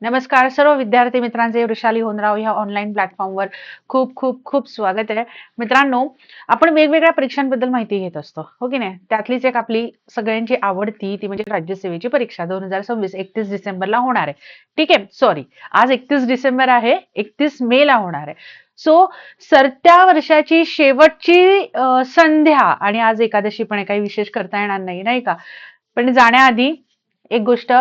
नमस्कार सर्व विद्यार्थी मित्रांचे वृषाली होनराव ह्या ऑनलाईन प्लॅटफॉर्मवर खूप खूप खूप स्वागत आहे. मित्रांनो, आपण वेगवेगळ्या परीक्षांबद्दल माहिती घेत असतो, हो की नाही? त्यातलीच एक आपली सगळ्यांची आवडती ती म्हणजे राज्यसेवेची परीक्षा 2026 31 डिसेंबरला होणार आहे. ठीक आहे, सॉरी, आज 31 डिसेंबर आहे, 31 मे ला होणार आहे. सो सरत्या वर्षाची शेवटची संध्या आणि आज एकादशी पण आहे, काही विशेष करता येणार नाही, नाही का? पण जाण्याआधी एक गोष्ट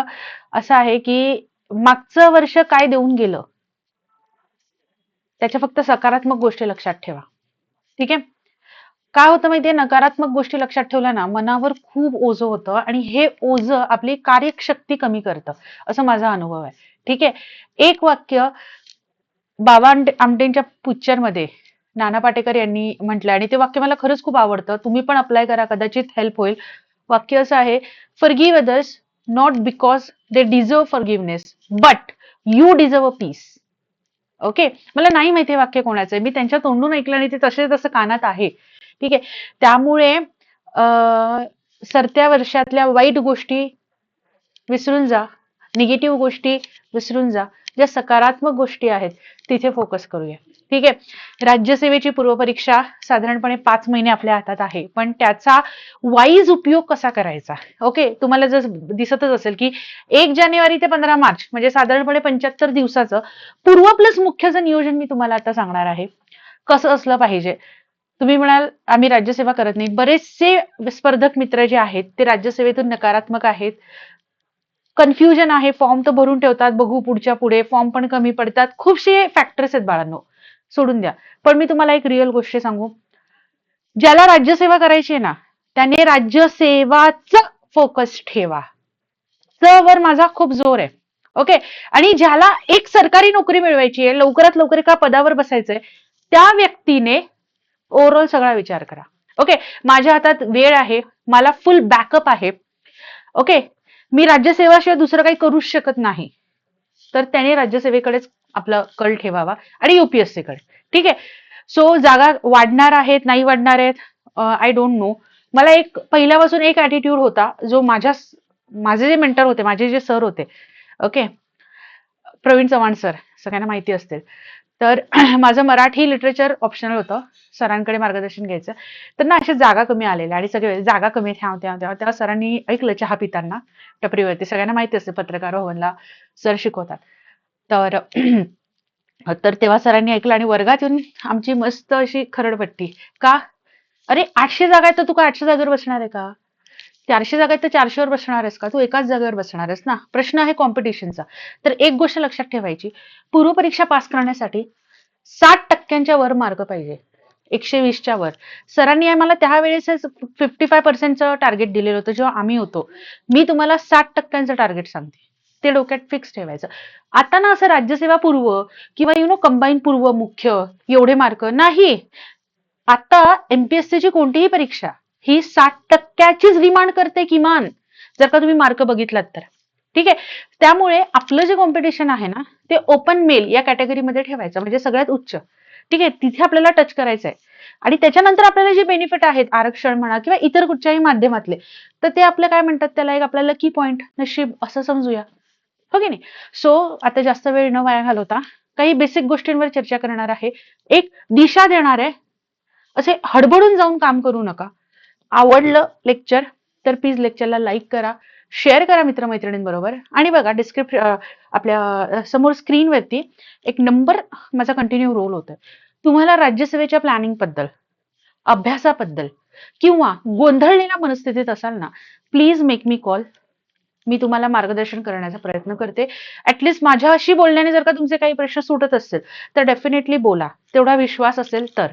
असं आहे की मागचं वर्ष काय देऊन गेलं त्याच्या फक्त सकारात्मक गोष्टी लक्षात ठेवा. ठीक आहे. काय होतं माहितीये, नकारात्मक गोष्टी लक्षात ठेवल्या ना मनावर खूप ओझं होतं आणि हे ओझं आपली कार्यशक्ती कमी करतं, असं माझा अनुभव आहे. ठीक आहे. एक वाक्य बाबा आमटेंच्या पिक्चर मध्ये नाना पाटेकर यांनी म्हटलंय आणि ते वाक्य मला खरंच खूप आवडतं. तुम्ही पण अप्लाय करा, कदाचित हेल्प होईल. वाक्य असं आहे, forgive others not because they deserve forgiveness but you deserve a peace. Okay. मला नाही माहिती वाक्य कोणाचं आहे, मी त्यांच्या तोंडून ऐकलं आणि ते तसे तसं कानात आहे. ठीक आहे. त्यामुळे सरत्या वर्षातल्या वाईट गोष्टी विसरून जा, निगेटिव्ह गोष्टी विसरून जा, ज्या सकारात्मक गोष्टी आहेत तिथे फोकस करूया. ठीक आहे. राज्यसेवेची पूर्वपरीक्षा साधारणपणे 5 महिने आपल्या हातात आहे, पण त्याचा वाईज उपयोग कसा करायचा. ओके. तुम्हाला जर दिसतच असेल की 1 जानेवारी ते 15 मार्च म्हणजे साधारणपणे 75 दिवसाचं पूर्व प्लस मुख्यचं नियोजन मी तुम्हाला आता सांगणार आहे, कसं असलं पाहिजे. तुम्ही म्हणाल आम्ही राज्यसेवा करत नाही, बरेचसे स्पर्धक मित्र जे आहेत ते राज्यसेवेतून नकारात्मक आहेत, कन्फ्युजन आहे, फॉर्म तर भरून ठेवतात, बघू पुढच्या पुढे, फॉर्म पण कमी पडतात, खूपशे फॅक्टर्स आहेत बाळांनो, सोडून द्या. पण मी तुम्हाला एक रिअल गोष्ट सांगू, ज्याला राज्यसेवा करायची आहे ना त्याने राज्यसेवाच फोकस ठेवा. वर माझा खूप जोर आहे. ओके. आणि ज्याला एक सरकारी नोकरी मिळवायची आहे, लवकरात लवकर एका पदावर बसायचंय, त्या व्यक्तीने ओव्हरऑल सगळा विचार करा. ओके. माझ्या हातात वेळ आहे, मला फुल बॅकअप आहे. ओके. मी राज्यसेवाशिवाय दुसरं काही करूच शकत नाही, तर त्याने राज्यसेवेकडेच आपला कल ठेवावा आणि युपीएससी कडे. ठीक आहे. सो जागा वाढणार आहेत नाही वाढणार आहेत आय डोंट नो. मला एक पहिल्यापासून एक ऍटिट्यूड होता, जो माझे जे मेंटर होते, माझे जे सर होते, ओके, प्रवीण चव्हाण सर, सगळ्यांना माहिती असतील. तर माझं मराठी लिटरेचर ऑप्शनल होतं, सरांकडे मार्गदर्शन घ्यायचं. तर ना अशा जागा कमी आलेल्या आणि सगळे जागा कमी तेव्हा सरांनी ऐकलं चहा पिताना टपरीवरती, सगळ्यांना माहिती असते पत्रकार भवनला सर शिकवतात. तर तर तेव्हा सरांनी ऐकलं आणि वर्गात येऊन आमची मस्त अशी खरडपट्टी. का? अरे 800 जागा आहेत तर तू का 800 जागेवर बसणार आहे का? 400 जागा आहेत तर 400 वर बसणार आहेस का? तू एकाच जागेवर बसणार आहेस ना. प्रश्न आहे कॉम्पिटिशनचा. तर एक गोष्ट लक्षात ठेवायची, पूर्वपरीक्षा पास करण्यासाठी 60% वर मार्क पाहिजे, 120च्या वर. सरांनी आम्हाला त्यावेळेस 55% टार्गेट दिलेलं होतं जेव्हा आम्ही होतो. मी तुम्हाला 60% टार्गेट सांगते, ते डोक्यात फिक्स ठेवायचं. आता ना असं राज्यसेवा पूर्व किंवा कंबाईन पूर्व मुख्य एवढे मार्क नाही. आता एमपीएससीची कोणतीही परीक्षा ही 60%चीच डिमांड करते किमान, जर का तुम्ही मार्क बघितलात तर. ठीक आहे. त्यामुळे आपलं जे कॉम्पिटिशन आहे ना ते ओपन मेल या कॅटेगरीमध्ये ठेवायचं, म्हणजे सगळ्यात उच्च. ठीक आहे. तिथे आपल्याला टच करायचं आहे आणि त्याच्यानंतर आपल्याला जे बेनिफिट आहेत, आरक्षण म्हणा किंवा इतर कुठच्याही माध्यमातले, तर ते आपलं काय म्हणतात त्याला, एक आपल्याला की पॉइंट, नशीब असं समजूया, हो की नाही. सो आता जास्त वेळ न वाया घालवता काही बेसिक गोष्टींवर चर्चा करणार आहे, एक दिशा देणार आहे. असे हडबडून जाऊन काम करू नका. आवडलं लेक्चर तर प्लीज लेक्चरला लाईक करा, शेअर करा मित्रमैत्रिणींबरोबर आणि बघा आपल्या समोर स्क्रीनवरती एक नंबर माझा कंटिन्यू रोल होतोय. तुम्हाला राज्यसेवेच्या प्लॅनिंग बद्दल, अभ्यासाबद्दल किंवा गोंधळलेल्या मनस्थितीत असाल ना, प्लीज मेक मी कॉल. मी तुम्हाला मार्गदर्शन करण्याचा प्रयत्न करते. ऍटलिस्ट माझ्याशी बोलण्याने जर का तुमचे काही प्रश्न सुटत असतील तर डेफिनेटली बोला, तेवढा विश्वास असेल तर.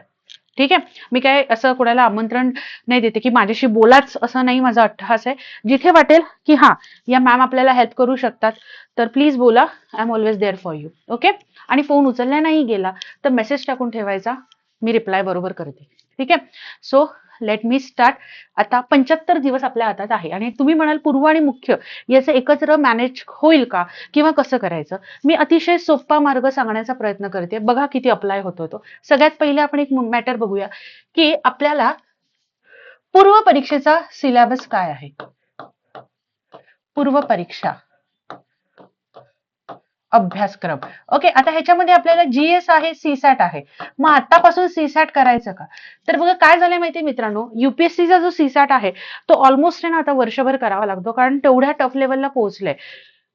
ठीक आहे. मी काय असं कोणाला आमंत्रण नाही देते की माझ्याशी बोलाच, असं नाही माझा अट्टहास आहे. जिथे वाटेल की हा या मॅम आपल्याला हेल्प करू शकतात तर प्लीज बोला, I am always there for you. Okay. आणि फोन उचलला नाही गेला तर मेसेज टाकून ठेवायचा, मी रिप्लाय बरोबर करते. ठीक आहे. So let me start. आता 75 दिवस आपल्या हातात आहे आणि तुम्ही म्हणाल पूर्व आणि मुख्य याचं एकत्र मॅनेज होईल का किंवा कसं करायचं. मी अतिशय सोपा मार्ग सांगण्याचा प्रयत्न करते, बघा किती अप्लाय होतो तो. सगळ्यात पहिले आपण एक मॅटर बघूया की आपल्याला पूर्व परीक्षेचा सिलेबस काय आहे. पूर्व परीक्षा अभ्यासक्रम. ओके, आता ह्याच्यामध्ये आपल्याला जीएस आहे, सीसॅट आहे. मग आतापासून सीसॅट करायचं का? तर बघा काय झालंय माहितीये मित्रांनो, युपीएससीचा जो सीसॅट आहे तो ऑलमोस्ट आहे ना आता वर्षभर करावा लागतो, कारण तेवढ्या टफ लेवलला पोहोचलंय.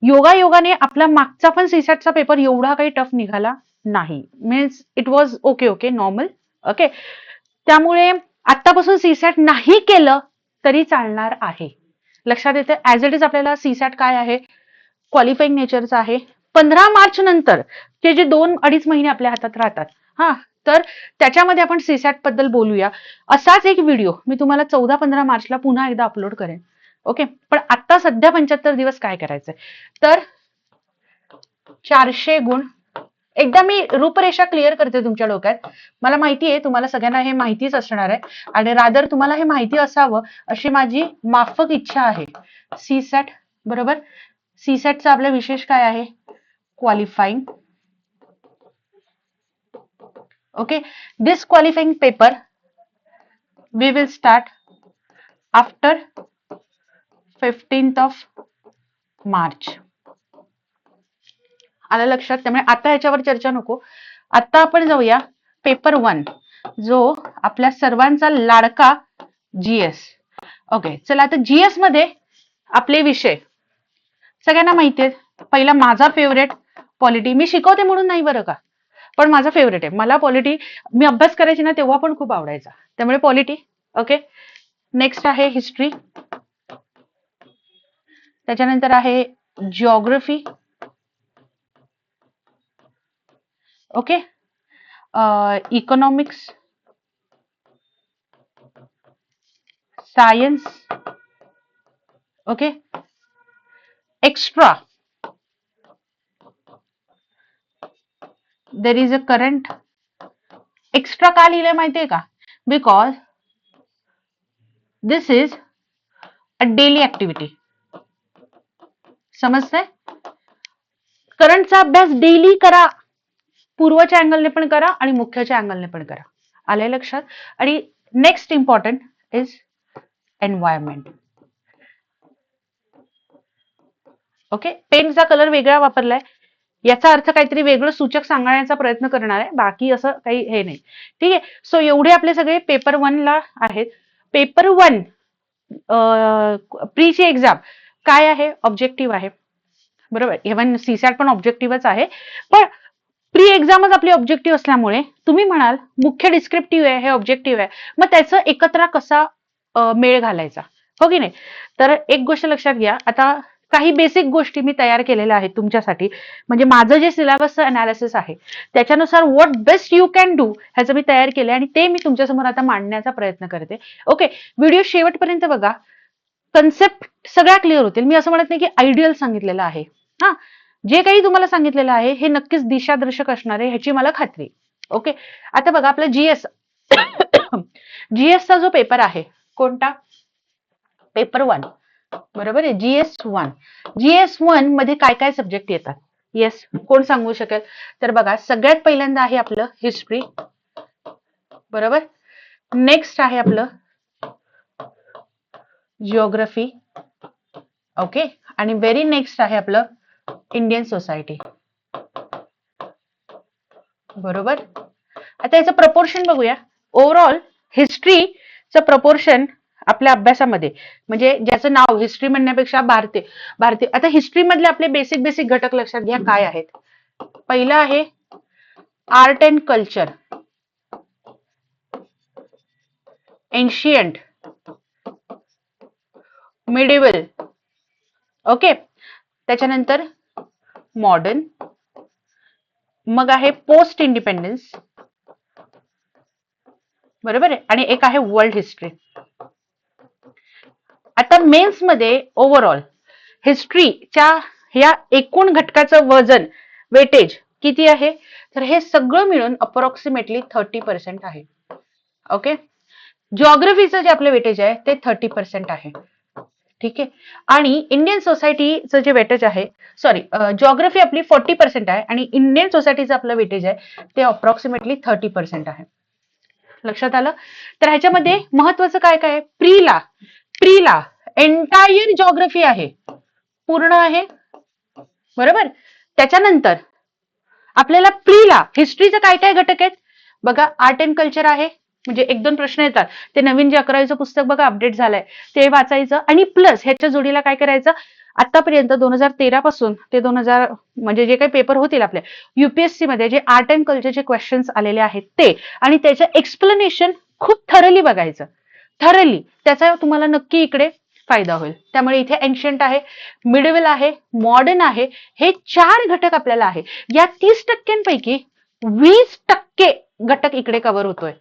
योगायोगाने आपला मागचा पण सीसॅटचा पेपर एवढा काही टफ निघाला नाही. Means it was okay normal. Okay, त्यामुळे आतापासून सीसॅट नाही केलं तरी चालणार आहे. लक्षात येते, ऍज इट इज आपल्याला सीसॅट काय आहे, क्वालिफाईंग नेचरचं आहे. 15 मार्च नंतर ते जे 2-2.5 महिने आपल्या हातात राहतात, हा, तर त्याच्यामध्ये आपण सीसॅट बद्दल बोलूया. असाच एक व्हिडिओ मी तुम्हाला 14-15 मार्चला पुन्हा एकदा अपलोड करेन. ओके, पण आता सध्या 75 दिवस काय करायचंय, तर 400 गुण. एकदा मी रूपरेषा क्लिअर करते तुमच्या डोक्यात. मला माहिती आहे तुम्हाला सगळ्यांना हे माहितीच असणार आहे, आणि रादर तुम्हाला हे माहिती असावं अशी माझी माफक इच्छा आहे. सीसॅट, बरोबर. सीसॅटचा आपला विशेष काय आहे, qualifying. Okay, this qualifying paper we will start after 15th March. आलं लक्षात? त्यामुळे आता ह्याच्यावर चर्चा नको. आता आपण जाऊया पेपर 1, जो आपल्या सर्वांचा लाडका जीएस. ओके, चला आता जीएस मध्ये आपले विषय सगळ्यांना माहिती आहेत. पहिला माझा फेवरेट पॉलिटी. मी शिकवते म्हणून नाही बरं का, पण माझा फेवरेट आहे. मला पॉलिटी, मी अभ्यास करायची ना तेव्हा पण खूप आवडायचा, त्यामुळे पॉलिटी. ओके, नेक्स्ट आहे हिस्ट्री, त्याच्यानंतर आहे geography. Okay, economics, science. Okay, extra there is a current. Extra का लिहिलंय माहितीये का, because this is a daily activity. समजतंय? करंटचा अभ्यास डेली करा, पूर्वच्या अँगलने पण करा आणि मुख्यच्या अँगलने पण करा. आलंय लक्षात? आणि next important is environment. Okay, पेनचा कलर वेगळा वापरलाय, याचा अर्थ काहीतरी वेगळं सूचक सांगण्याचा प्रयत्न करणार आहे, बाकी असं काही हे नाही. ठीक आहे, सो एवढे आपले सगळे पेपर 1 ला आहेत. पेपर 1 प्रीची एक्झाम काय आहे, ऑब्जेक्टिव्ह आहे, बरोबर. इव्हन सीसॅट पण ऑब्जेक्टिव्हच आहे, पण प्री एक्झामच आपली ऑब्जेक्टिव्ह असल्यामुळे तुम्ही म्हणाल मुख्य डिस्क्रिप्टिव्ह आहे, हे ऑब्जेक्टिव्ह आहे, मग त्याचं एकत्र कसा मेळ घालायचा, हो की नाही. तर एक गोष्ट लक्षात घ्या, आता काही बेसिक गोष्टी मी तयार केलेल्या आहेत तुमच्यासाठी. म्हणजे माझं जे सिलेबसचं अनालिसिस आहे त्याच्यानुसार what best you can do ह्याचं मी तयार केलं, आणि ते मी तुमच्यासमोर आता मांडण्याचा प्रयत्न करते. ओके, व्हिडिओ शेवटपर्यंत बघा, कन्सेप्ट सगळ्या क्लिअर होतील. मी असं म्हणत नाही की आयडियल सांगितलेलं आहे. हा, जे काही तुम्हाला सांगितलेलं आहे हे नक्कीच दिशादर्शक असणार आहे, ह्याची मला खात्री. ओके, आता बघा आपला जीएस जीएसचा जो पेपर आहे कोणता, पेपर 1, बरोबर आहे. जीएस 1 मध्ये काय काय सब्जेक्ट येतात, येस कोण सांगू शकेल? तर बघा, सगळ्यात पहिल्यांदा आहे आपलं हिस्ट्री, बरोबर. नेक्स्ट आहे आपलं जिओग्राफी. ओके, आणि व्हेरी नेक्स्ट आहे आपलं इंडियन सोसायटी, बरोबर. आता याचं प्रपोर्शन बघूया. ओव्हरऑल हिस्ट्रीचं प्रपोर्शन आपल्या अभ्यासामध्ये, म्हणजे ज्याचं नाव हिस्ट्री म्हणण्यापेक्षा भारतीय. आता हिस्ट्री मधले आपले बेसिक घटक लक्षात घ्या काय आहेत. पहिलं आहे art and culture, ancient, medieval. Okay, त्याच्यानंतर मॉडर्न, मग आहे पोस्ट इंडिपेंडन्स, बरोबर आहे, आणि एक आहे वर्ल्ड हिस्ट्री. आता मेन्स मध्ये ओव्हरऑल हिस्ट्रीच्या ह्या एकूण घटकाचं वजन, वेटेज किती आहे, तर हे सगळं मिळून अप्रॉक्सिमेटली 30% आहे. ओके, जिओग्राफीचं जे आपलं वेटेज आहे ते 30% आहे. ठीक आहे, आणि इंडियन सोसायटीचं जे वेटेज आहे, सॉरी, जिओग्राफी आपली 40% आहे आणि इंडियन सोसायटीचं आपलं वेटेज आहे ते अप्रॉक्सिमेटली 30% आहे. लक्षात आलं? तर ह्याच्यामध्ये महत्वाचं काय काय, प्रीला एंटायर जिओग्राफी आहे, पूर्ण आहे, बरोबर. त्याच्यानंतर आपल्याला प्रीला हिस्ट्रीचं काय काय घटक आहेत बघा. आर्ट अँड कल्चर आहे, म्हणजे एक दोन प्रश्न येतात ते नवीन जे 11वीचं पुस्तक बघा अपडेट झालंय ते वाचायचं, आणि प्लस ह्याच्या जोडीला काय करायचं, आतापर्यंत 2013 पासून ते 2000 म्हणजे जे काही पेपर होतील आपल्या युपीएससी मध्ये जे आर्ट अँड कल्चरचे क्वेश्चन्स आलेले आहेत ते, आणि त्याचं एक्सप्लेनेशन खूप थरली बघायचं, थरली, त्याचा तुम्हाला नक्की इकडे फायदा होईल. त्यामुळे इथे एन्शियंट आहे, मिडवेल आहे, मॉडर्न आहे, हे 4 घटक आपल्याला आहे. या 30% 20% घटक इकडे कव्हर होतोय.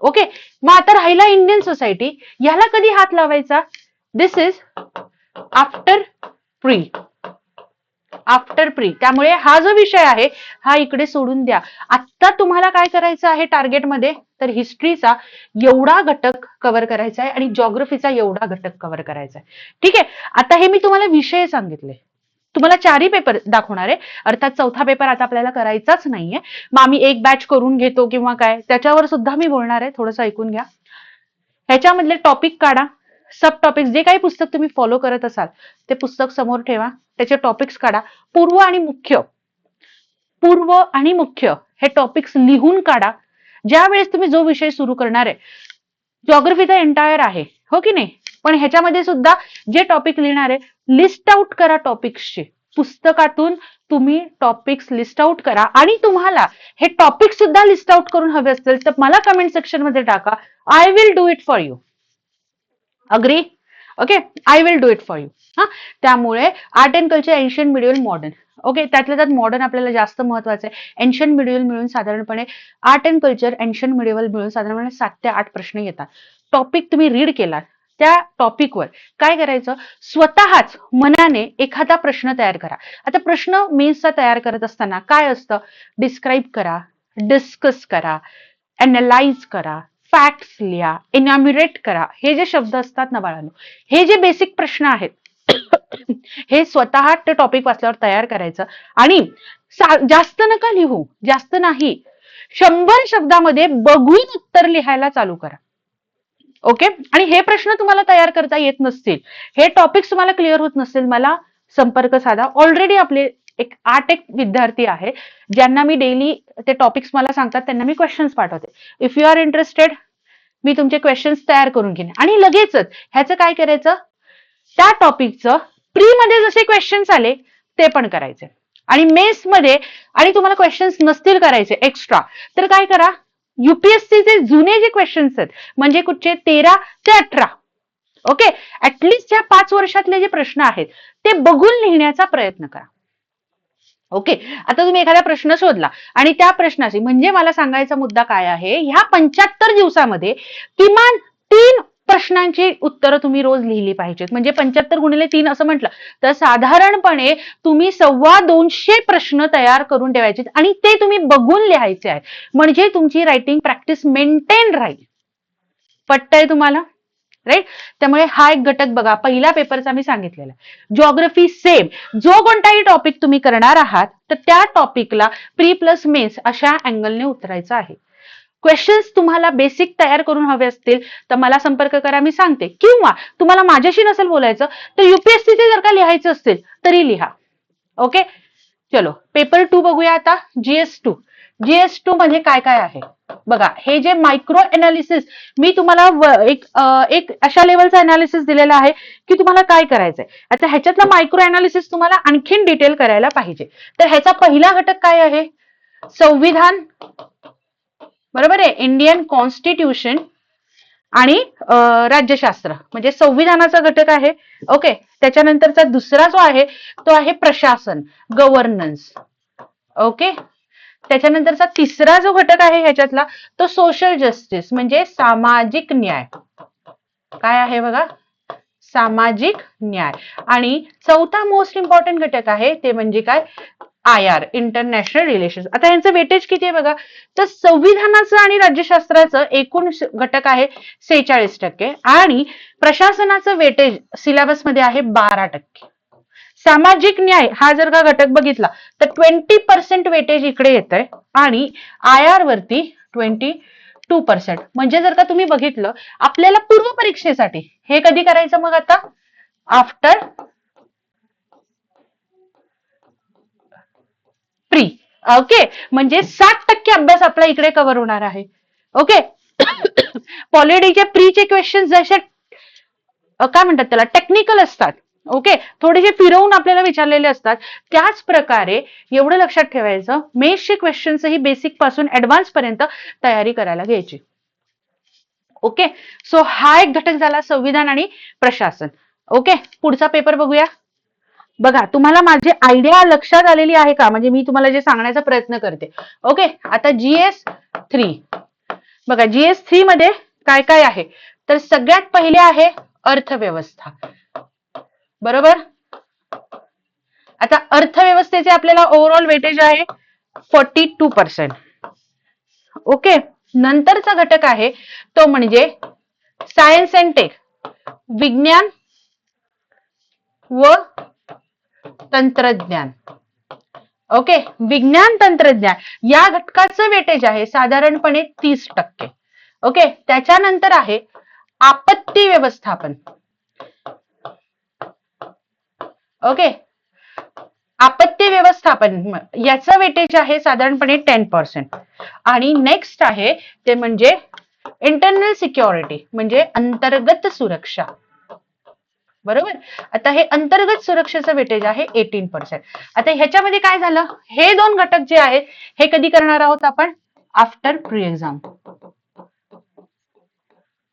ओके, मग आता राहिला इंडियन सोसायटी, याला कधी हात लावायचा, this is after pre, after pre. त्यामुळे हा जो विषय आहे हा इकडे सोडून द्या. आता तुम्हाला काय करायचं आहे टार्गेटमध्ये, तर हिस्ट्रीचा एवढा घटक कव्हर करायचा आहे आणि जॉग्रफीचा एवढा घटक कव्हर करायचा आहे. ठीक आहे, आता हे मी तुम्हाला विषय सांगितले, तुम्हाला 4ही पेपर दाखवणार आहे, अर्थात चौथा पेपर आता आपल्याला करायचाच नाहीये. मग आम्ही एक बॅच करून घेतो किंवा काय, त्याच्यावर सुद्धा मी बोलणार आहे, थोडंसं ऐकून घ्या. ह्याच्यामधले टॉपिक काढा, सब टॉपिक्स, जे काही पुस्तक तुम्ही फॉलो करत असाल ते पुस्तक समोर ठेवा, त्याचे टॉपिक्स काढा, पूर्व आणि मुख्य, पूर्व आणि मुख्य हे टॉपिक्स लिहून काढा. ज्या वेळेस तुम्ही जो विषय सुरू करणार आहे, जॉग्रफीचा एंटायर आहे हो की नाही, पण ह्याच्यामध्ये सुद्धा जे टॉपिक लिहिणार आहे लिस्ट आउट करा टॉपिक्सचे, पुस्तकातून तुम्ही टॉपिक्स लिस्ट आउट करा, आणि तुम्हाला हे टॉपिक सुद्धा लिस्ट आउट करून हवे असतील तर मला कमेंट सेक्शन मध्ये टाका, I will do it for you. Agree? Okay, I will do it for you. हा, त्यामुळे art and culture, ancient, medieval, modern. Okay, त्यातल्या त्यात मॉडर्न आपल्याला जास्त महत्वाचं आहे. एन्शियंट मिडिवल मिळून साधारणपणे art and culture, ancient medieval मिळून साधारणपणे 7 ते 8 प्रश्न येतात. टॉपिक तुम्ही रीड केला, त्या टॉपिकवर काय करायचं, स्वतःच मनाने एखादा प्रश्न तयार करा. आता प्रश्न मेन्सचा तयार करत असताना काय असतं, डिस्क्राईब करा, डिस्कस करा, अनालाइज करा, फॅक्ट्स लिहा, एन्युमरेट करा. हे जे शब्द असतात ना बाळांनो, हे जे बेसिक प्रश्न आहेत हे स्वतः ते टॉपिक वाचल्यावर तयार करायचं, आणि जास्त नका लिहू, जास्त नाही, 100 शब्दामध्ये बघून उत्तर लिहायला चालू करा. ओके, आणि हे प्रश्न तुम्हाला तयार करता येत नसतील, हे टॉपिक्स तुम्हाला क्लिअर होत नसतील, मला संपर्क साधा. ऑलरेडी आपले 8 विद्यार्थी आहे ज्यांना मी डेली ते टॉपिक्स मला सांगतात, त्यांना मी क्वेश्चन्स पाठवते. इफ यू आर इंटरेस्टेड, मी तुमचे क्वेश्चन्स तयार करून घेईन, आणि लगेचच ह्याचं काय करायचं, त्या टॉपिकचं प्री मध्ये जसे क्वेश्चन्स आले ते पण करायचे, आणि मेन्स मध्ये, आणि तुम्हाला क्वेश्चन्स नसतील करायचे एक्स्ट्रा, तर काय करा, युपीएससीचे जुने जे क्वेश्चन्स आहेत, म्हणजे कुठचे 13 ते 18, ओके, ऍटलिस्ट या 5 वर्षातले जे प्रश्न आहेत ते बघून लिहिण्याचा प्रयत्न करा. ओके, आता तुम्ही एखादा प्रश्न शोधला आणि त्या प्रश्नाची, म्हणजे मला सांगायचा मुद्दा काय आहे, ह्या 75 दिवसामध्ये किमान 3 प्रश्नांची उत्तरं तुम्ही रोज लिहिली पाहिजेत. म्हणजे 75 गुणिले 3 असं म्हटलं तर साधारणपणे तुम्ही 250 प्रश्न तयार करून ठेवायचे, आणि ते तुम्ही बघून लिहायचे आहे, म्हणजे तुमची रायटिंग प्रॅक्टिस मेंटेन राहील. पटतंय तुम्हाला? राईट. त्यामुळे हा एक घटक बघा, पहिल्या पेपरचा मी सांगितलेला. जॉग्रफी सेम, जो कोणताही टॉपिक तुम्ही करणार आहात तर त्या टॉपिकला प्री प्लस मेन्स अशा अँगलने उतरायचं आहे. क्वेश्चन्स तुम्हाला बेसिक तयार करून हवे असतील तर मला संपर्क करा, मी सांगते, किंवा तुम्हाला माझ्याशी नसेल बोलायचं तर युपीएससीचे जर का लिहायचं असतील तरी लिहा. ओके, चलो पेपर 2 बघूया आता. GS2. GS2 म्हणजे काय काय आहे बघा. हे जे मायक्रो अनालिसिस, मी तुम्हाला एक अशा लेवलचं अनालिसिस दिलेलं आहे की तुम्हाला काय करायचंय. आता ह्याच्यातला मायक्रो अनालिसिस तुम्हाला आणखीन डिटेल करायला पाहिजे. तर ह्याचा पहिला घटक काय आहे, संविधान, बरोबर आहे, इंडियन कॉन्स्टिट्यूशन आणि राज्यशास्त्र, म्हणजे संविधानाचा घटक आहे. ओके, त्याच्यानंतरचा दुसरा जो आहे तो आहे प्रशासन, गव्हर्नन्स. ओके, त्याच्यानंतरचा तिसरा जो घटक आहे ह्याच्यातला तो सोशल जस्टिस, म्हणजे सामाजिक न्याय. काय आहे बघा, सामाजिक न्याय. आणि चौथा मोस्ट इम्पॉर्टंट घटक आहे ते म्हणजे काय, IR, इंटरनॅशनल रिलेशन्स. आता यांचं वेटेज किती आहे बघा, तर संविधानाचं आणि राज्यशास्त्राचं एकूण घटक आहे 46%, आणि प्रशासनाचं वेटेज सिलेबस मध्ये आहे 12%. सामाजिक न्याय हा जर का घटक बघितला तर 20% वेटेज इकडे येत आहे, आणि IR वरती 22%. म्हणजे जर का तुम्ही बघितलं, आपल्याला पूर्व परीक्षेसाठी हे कधी करायचं मग आता, आफ्टर ओके, म्हणजे 60% अभ्यास आपला इकडे कव्हर होणार आहे. ओके. पॉलिटीचे प्रीचे क्वेश्चन जसे काय म्हणतात त्याला टेक्निकल असतात. ओके, थोडेसे फिरवून आपल्याला विचारलेले असतात. त्याच प्रकारे एवढं लक्षात ठेवायचं, मेन्सचे क्वेश्चन्स ही बेसिक पासून ऍडव्हान्स पर्यंत तयारी करायला घ्यायची. ओके, सो हा एक घटक झाला संविधान आणि प्रशासन. ओके, पुढचा पेपर बघूया. बघा, तुम्हाला माझी आयडिया लक्षात आलेली आहे का? म्हणजे मी तुम्हाला जे सांगण्याचा प्रयत्न करते. ओके, आता GS3 बघा, GS3 मध्ये काय काय आहे? तर सगळ्यात पहिले आहे अर्थव्यवस्था. बरोबर. आता अर्थव्यवस्थेचे आपल्याला ओव्हरऑल वेटेज आहे 42%. ओके, नंतरचा घटक आहे तो म्हणजे सायन्स अँड टेक, विज्ञान व तंत्रज्ञान. ओके, विज्ञान तंत्रज्ञान या घटकाचं वेटेज आहे साधारणपणे 30%. ओके, त्याच्यानंतर आहे आपत्ती व्यवस्थापन. ओके, आपत्ती व्यवस्थापन याचं वेटेज आहे साधारणपणे 10%. आणि नेक्स्ट आहे ते म्हणजे इंटरनल सिक्युरिटी, म्हणजे अंतर्गत सुरक्षा. बरोबर. आता हे अंतर्गत सुरक्षेचं वेटेज आहे 18%. आता ह्याच्यामध्ये काय झालं, हे दोन घटक जे आहेत हे कधी करणार आहोत आपण? After pre exam.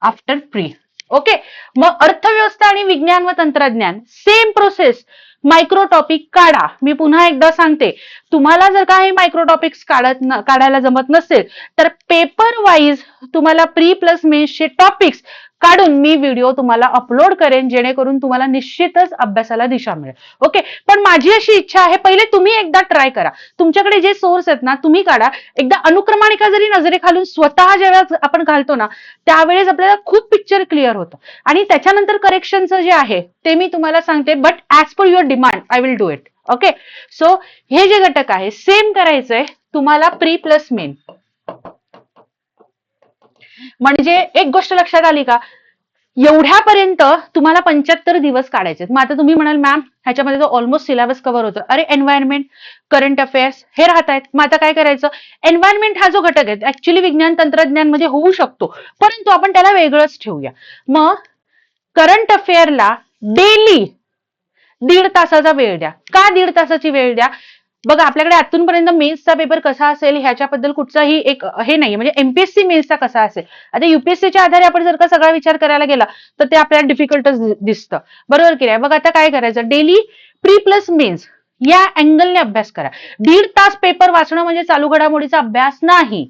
After pre. Okay, मग अर्थव्यवस्था आणि विज्ञान व तंत्रज्ञान सेम प्रोसेस. मायक्रो टॉपिक काढा. मी पुन्हा एकदा सांगते, तुम्हाला जर का हे मायक्रो टॉपिक्स काढायला जमत नसेल तर पेपर वाईज तुम्हाला प्री प्लस मेन्सचे टॉपिक्स काढून मी व्हिडिओ तुम्हाला अपलोड करेन, जेणेकरून तुम्हाला निश्चितच अभ्यासाला दिशा मिळेल. ओके, पण माझी अशी इच्छा आहे, पहिले तुम्ही एकदा ट्राय करा. तुमच्याकडे जे सोर्स आहेत ना, तुम्ही काढा एकदा. अनुक्रमाणिका जरी नजरेखालून स्वतः ज्यावेळेस आपण घालतो ना, त्यावेळेस आपल्याला खूप पिक्चर क्लिअर होतं. आणि त्याच्यानंतर करेक्शनचं जे आहे ते मी तुम्हाला सांगते, but as per your demand I will do it. Okay, so हे जे घटक आहे सेम करायचंय तुम्हाला प्री प्लस मेन. म्हणजे एक गोष्ट लक्षात आली का, एवढ्यापर्यंत तुम्हाला 75 दिवस काढायचे. मग आता तुम्ही म्हणाल मॅम ह्याच्यामध्ये तो ऑलमोस्ट सिलेबस कव्हर होतो. अरे, एन्व्हायरमेंट, करंट अफेअर्स हे राहत आहेत. मग आता काय करायचं? एन्व्हायरमेंट हा जो घटक आहे ऍक्च्युली विज्ञान तंत्रज्ञान मध्ये होऊ शकतो, परंतु आपण त्याला वेगळंच ठेवूया. मग करंट अफेअरला डेली 1.5 तासाचा वेळ द्या. का 1.5 तासाची वेळ द्या? बघा, आपल्याकडे आतूनपर्यंत मेन्सचा पेपर कसा असेल ह्याच्याबद्दल कुठचाही एक हे नाही, म्हणजे एमपीएससी मेन्सचा कसा असेल. आता युपीएससीच्या आधारे आपण जर का सगळा विचार करायला गेला तर ते आपल्याला डिफिकल्टच दिसतं. बरोबर की नाही? बघा, आता काय करायचं, डेली प्री प्लस मेन्स या अँगलने अभ्यास करा. 1.5 तास पेपर वाचणं म्हणजे चालू घडामोडीचा अभ्यास नाही,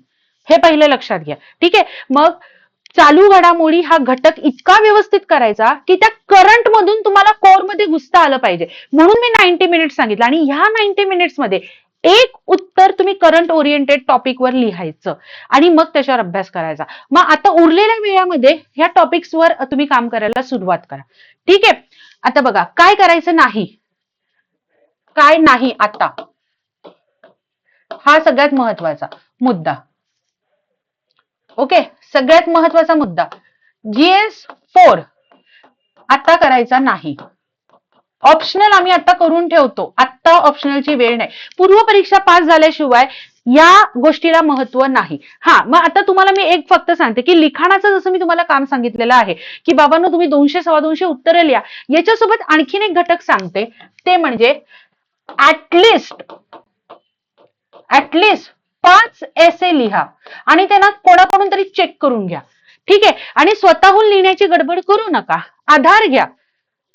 हे पहिले लक्षात घ्या. ठीक आहे. मग चालू घडामोडी हा घटक इतका व्यवस्थित करायचा की त्या करंट मधून तुम्हाला कोर मध्ये घुसता आलं पाहिजे. म्हणून मी 90 मिनिट्स सांगितलं. आणि ह्या 90 मिनिट्स मध्ये एक उत्तर तुम्ही करंट ओरिएंटेड टॉपिकवर लिहायचं आणि मग त्याच्यावर अभ्यास करायचा. मग आता उरलेल्या वेळामध्ये ह्या टॉपिक्सवर तुम्ही काम करायला सुरुवात करा. ठीक आहे. आता बघा, काय करायचं नाही, काय नाही आता, हा सगळ्यात महत्वाचा मुद्दा. ओके, सगळ्यात महत्वाचा मुद्दा, GS4 आता करायचा नाही. ऑप्शनल आम्ही आता करून ठेवतो. आता ऑप्शनलची वेळ नाही. पूर्व परीक्षा पास झाल्याशिवाय या गोष्टीला महत्व नाही. हा, मग आता तुम्हाला मी एक फक्त सांगते की लिखाणाचं जसं मी तुम्हाला काम सांगितलेलं आहे की बाबांनो तुम्ही 200 250 उत्तरं लिहा, याच्यासोबत आणखीन एक घटक सांगते, ते म्हणजे ऍटलिस्ट 5 एसे लिहा आणि त्यांना कोणाकडून तरी चेक करून घ्या. ठीक आहे. आणि स्वतःहून लिहिण्याची गडबड करू नका. आधार घ्या,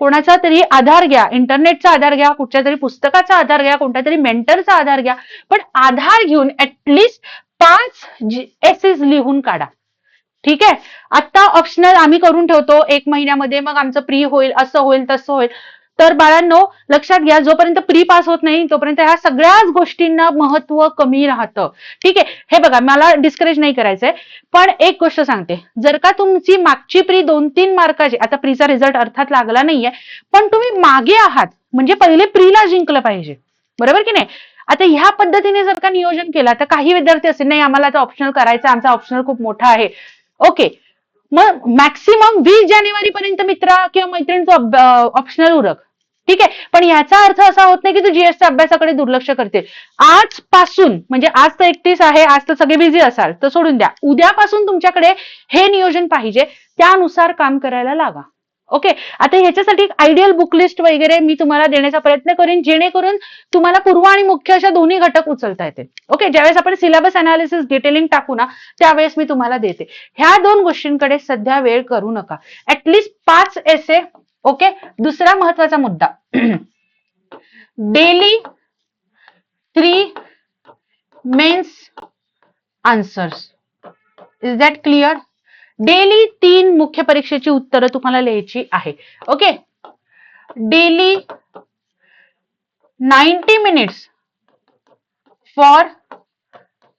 कोणाचा तरी आधार घ्या, इंटरनेटचा आधार घ्या, कुठच्या तरी पुस्तकाचा आधार घ्या, कोणत्या तरी मेंटरचा आधार घ्या, पण आधार घेऊन ऍटलिस्ट 5 एसेस लिहून काढा. ठीक आहे. आता ऑप्शनल आम्ही करून ठेवतो 1 महिन्यामध्ये, मग आमचं प्री होईल, असं होईल तसं होईल. तर बाळांनो लक्षात घ्या, जोपर्यंत प्री पास होत नाही तोपर्यंत ह्या सगळ्याच गोष्टींना महत्व कमी राहतं. ठीक आहे. हे बघा, मला डिस्करेज नाही करायचंय, पण एक गोष्ट सांगते, जर का तुमची मागची प्री 2-3 मार्काची, आता प्रीचा रिझल्ट अर्थात लागला नाहीये, पण तुम्ही मागे आहात म्हणजे पहिले प्रीला जिंकलं पाहिजे. बरोबर की नाही? आता ह्या पद्धतीने जर का नियोजन केलं, तर काही विद्यार्थी असेल नाही आम्हाला आता ऑप्शनल करायचं, आमचा ऑप्शनल खूप मोठा आहे. ओके, मग मॅक्सिमम 20 जानेवारी पर्यंत मित्रा किंवा मैत्रिणीचं ऑप्शनल उरक. ठीक आहे. पण याचा अर्थ असा होत नाही की तू जीएसच्या अभ्यासाकडे दुर्लक्ष करते. आजपासून म्हणजे आज तर 31 आहे, आज तर सगळे बिझी असाल तर सोडून द्या. उद्यापासून तुमच्याकडे हे नियोजन पाहिजे, त्यानुसार काम करायला लागा. ओके. आता ह्याच्यासाठी एक आयडियल बुक लिस्ट वगैरे मी तुम्हाला देण्याचा प्रयत्न करेन, जेणेकरून तुम्हाला पूर्व आणि मुख्य अशा दोन्ही घटक उचलता येतील. ओके. ज्यावेळेस आपण सिलेबस अनालिसिस डिटेलिंग टाकू ना, त्यावेळेस मी तुम्हाला देते. ह्या 2 गोष्टींकडे सध्या वेळ करू नका. At least 5 essay. ओके. दुसरा महत्वाचा मुद्दा, daily 3 mains answers. Is that clear? Daily 3 मुख्य परीक्षेची उत्तरं तुम्हाला लिहायची आहे. Okay. Daily 90 minutes for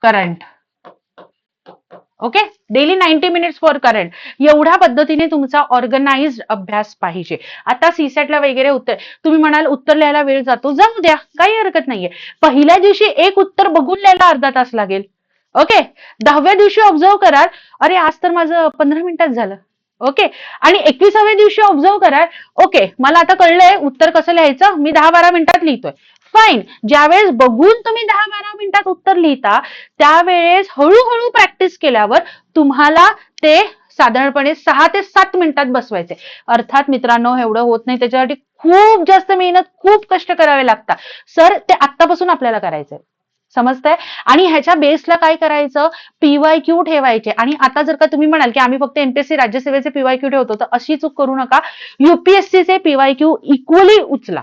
current. Okay. Daily 90 minutes for current. एवढ्या पद्धतीने तुमचा ऑर्गनाइज्ड अभ्यास पाहिजे. आता सीसॅटला वगैरे उत्तर, तुम्ही म्हणाल उत्तर लिहायला वेळ जातो, जाऊ द्या, काही हरकत नाहीये. पहिल्या दिवशी एक उत्तर बघून लिहायला अर्धा तास लागेल. ओके. 10व्या दिवशी ऑब्झर्व कराल, अरे आज तर माझं 15 मिनिटात झालं. ओके. आणि 21व्या दिवशी ऑब्झर्व कराल, ओके मला आता कळलंय उत्तर कसं लिहायचं, मी 10-12 मिनिटात लिहितोय. फाईन. ज्यावेळेस बघून तुम्ही 10-12 मिनिटात उत्तर लिहिता, त्यावेळेस हळूहळू प्रॅक्टिस केल्यावर तुम्हाला ते साधारणपणे 6 ते 7 मिनिटात बसवायचे. अर्थात मित्रांनो एवढं होत नाही, त्याच्यासाठी खूप जास्त मेहनत, खूप कष्ट करावे लागतात. सर ते आत्तापासून आपल्याला करायचंय. समजतंय? आणि ह्याच्या बेसला काय करायचं, पीवायक्यू ठेवायचे. आणि आता जर का तुम्ही म्हणाल की आम्ही फक्त एमपीएससी राज्यसेवेचे पीवायक्यू ठेवतो, तर अशी चूक करू नका. युपीएससीचे पीवायक्यू इक्वली उचला.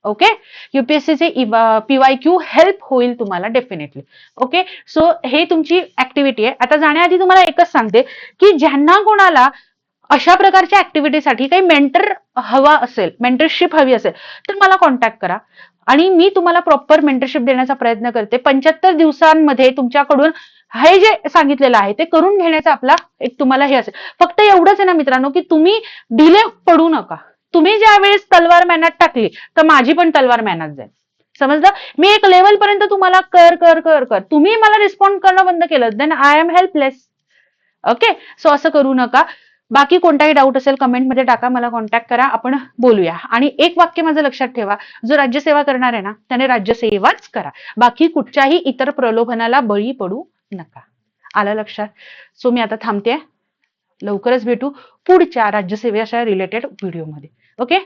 ओके. युपीएससीचे पीवायक्यू हेल्प होईल तुम्हाला डेफिनेटली. ओके. सो हे तुमची ऍक्टिव्हिटी आहे. आता जाण्याआधी तुम्हाला एकच सांगते की ज्यांना कोणाला अशा प्रकारच्या ऍक्टिव्हिटीसाठी काही मेंटर हवा असेल, मेंटरशिप हवी असेल, तर मला कॉन्टॅक्ट करा आणि मी तुम्हाला प्रॉपर मेंटरशिप देण्याचा प्रयत्न करते. 75 दिवसांमध्ये तुमच्याकडून हे जे सांगितलेलं आहे ते करून घेण्याचा आपला एक तुम्हाला हे असेल. फक्त एवढंच आहे ना मित्रांनो, की तुम्ही डिले पडू नका. तुम्ही ज्या वेळेस तलवार मॅनात टाकली तर माझी पण तलवार मॅनात जाईल. समजलं? मी एक लेवल पर्यंत तुम्हाला कर कर कर कर, तुम्ही मला रिस्पॉन्ड करणं बंद केलं, then I am helpless. Okay. So असं करू नका. बाकी कोणताही डाऊट असेल कमेंटमध्ये टाका, मला कॉन्टॅक्ट करा, आपण बोलूया. आणि एक वाक्य माझं लक्षात ठेवा, जो राज्यसेवा करणार आहे ना त्याने राज्यसेवाच करा, बाकी कुठच्याही इतर प्रलोभनाला बळी पडू नका. आलं लक्षात? सो मी आता थांबते. लवकरच भेटू पुढच्या राज्यसेवेच्या रिलेटेड व्हिडिओमध्ये. ओके.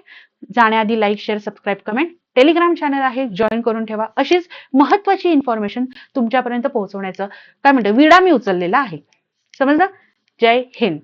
जाण्याआधी like, share, subscribe, comment, Telegram channel आहे जॉईन करून ठेवा. अशीच महत्वाची इन्फॉर्मेशन तुमच्यापर्यंत पोहोचवण्याचं काय म्हणते विडा मी उचललेला आहे. समजलं? जय हिंद.